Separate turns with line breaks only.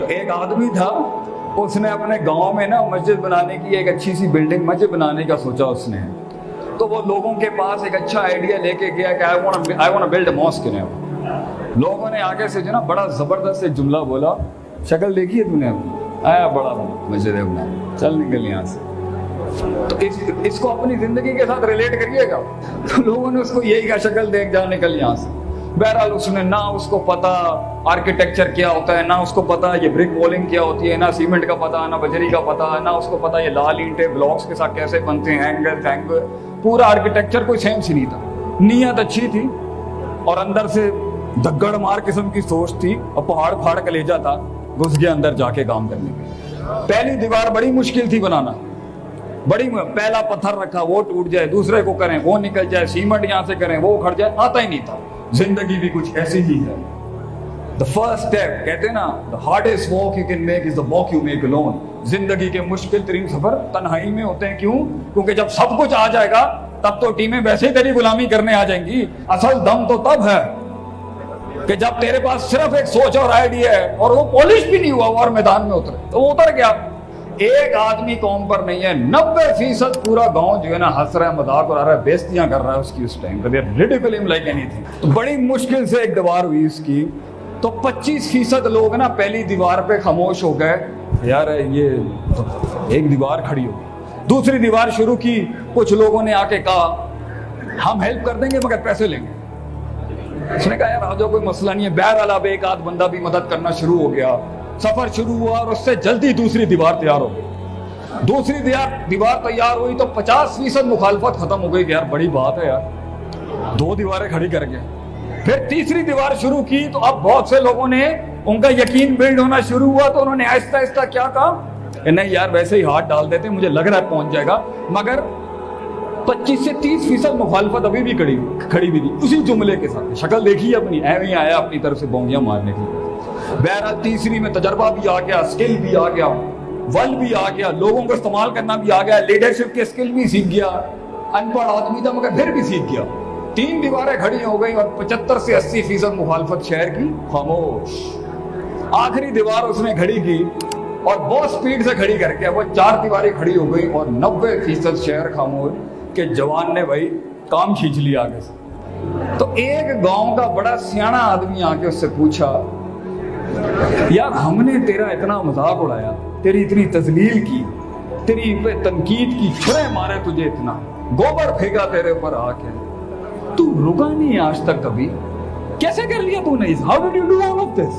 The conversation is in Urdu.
ایک آدمی تھا, اس نے اپنے گاؤں میں نا مسجد بنانے کی, ایک اچھی سی بلڈنگ مسجد بنانے کا سوچا اس نے. تو وہ لوگوں کے پاس ایک اچھا آئیڈیا لے کے گیا کہ I want to build a mosque in it. لوگوں نے آگے سے جو نا بڑا زبردست ایک جملہ بولا, شکل دیکھی ہے تو نے اپنی, آیا بڑا مسجد ہے بنا, چل نکل یہاں سے. تو اس کو اپنی زندگی کے ساتھ ریلیٹ کریے گا. تو لوگوں نے اس کو یہی کہا, شکل دیکھ جا نکل یہاں سے. بہرحال اس نے نہ اس کو پتا آرکیٹیکچر کیا ہوتا ہے, نہ اس کو پتا یہ برک والنگ کیا ہوتی ہے, نہ سیمنٹ کا پتا, نہ بجری کا پتا, نہ اس کو پتا یہ لال اینٹیں بلاکس کے ساتھ کیسے بنتے ہیں, اینگل, پورا آرکیٹیکچر کوئی سیم سی نہیں تھا. نیت اچھی تھی اور اندر سے دگڑ مار قسم کی سوچ تھی, اور پہاڑ پھاڑ کلیجا تھا, گھس گیا اندر جا کے کام کرنے کے. پہلی دیوار بڑی مشکل تھی بنانا, پہلا پتھر رکھا وہ ٹوٹ جائے, دوسرے کو کریں وہ نکل جائے, سیمنٹ یہاں سے کریں وہ اکھڑ جائے, آتا ہی نہیں تھا. زندگی بھی کچھ ایسی ہی ہے. The first step, کہتے ہیں نا, the hardest walk you can make is the walk you make alone. زندگی کے مشکل ترین سفر تنہائی میں ہوتے ہیں. کیوں؟ کیونکہ جب سب کچھ آ جائے گا تب تو ٹیمیں ویسے ہی تیری غلامی کرنے آ جائیں گی. اصل دم تو تب ہے کہ جب تیرے پاس صرف ایک سوچ اور آئیڈیا ہے اور وہ پالش بھی نہیں ہوا اور میدان میں اترے, تو وہ اتر گیا. ایک آدمی قوم پر نہیں ہے, 90% پورا گاؤں جو ہے نا ہنس رہا ہے, مذاق اڑا رہا ہے, بےزتیاں کر رہا ہے اس کی. اس ٹائم پہ ریڈیکل ہم لائک اینی تھنگ. تو بڑی مشکل سے ایک دیوار ہوئی اس کی, تو 25% لوگ نا پہلی دیوار پہ خاموش ہو گئے, یار یہ ایک دیوار کھڑی ہو. دوسری دیوار شروع کی, کچھ لوگوں نے آ کے کہا ہم ہیلپ کر دیں گے مگر پیسے لیں گے. اس نے کہا یار آجو کوئی مسئلہ نہیں ہے. بہرحال اب ایک آدھ بندہ بھی مدد کرنا شروع ہو گیا. سفر شروع ہوا اور اس سے جلدی دوسری دیوار تیار ہو گئی. دوسری دیوار تیار ہوئی تو 50% مخالفت ختم ہو گئی کہ یار بڑی بات ہے یار, 2 دیواریں کھڑی کر کے. پھر تیسری دیوار شروع کی تو اب بہت سے لوگوں نے, ان کا یقین بلڈ ہونا شروع ہوا, تو انہوں نے آہستہ آہستہ کیا کہا کہ نہیں یار ویسے ہی ہاتھ ڈال دیتے, مجھے لگ رہا ہے پہنچ جائے گا. مگر 25 سے 30% مخالفت ابھی بھی کھڑی بھی تھی اسی جملے کے ساتھ. شکل دیکھی اپنی, ایویں ہی آیا اپنی طرف سے بونگیاں مارنے کے لیے. بہرحال تیسری میں تجربہ بھی آ گیا, اسکل بھی آ گیا, ول بھی آ گیا, لوگوں کو استعمال کرنا بھی آ گیا, لیڈرشپ کے اسکل بھی سیکھ گیا. ان پڑھ آدمی تھا مگر پھر بھی سیکھ گیا. 3 دیواریں کھڑی ہو گئی اور 75 سے 80% مخالفت شہر کی خاموش. آخری دیوار اس نے کھڑی کی اور بہت سپیڈ سے کھڑی کر کے وہ 4 دیواریں کھڑی ہو گئی اور 90% شہر خاموش کہ جوان نے بھائی کام کھینچ لیا آگے سے. تو ایک گاؤں کا بڑا سیاںا آدمی آ کے اس سے پوچھا, یار ہم نے تیرا اتنا مذاق اڑایا, تیری اتنی تذلیل کی, تیری پہ تنقید کی, چھرے مارے تجھے, اتنا گوبر پھینکا تیرے اوپر آ کے, تو رکا نہیں آج تک کبھی, کیسے کر لیا تو نے؟ How did you do all of this?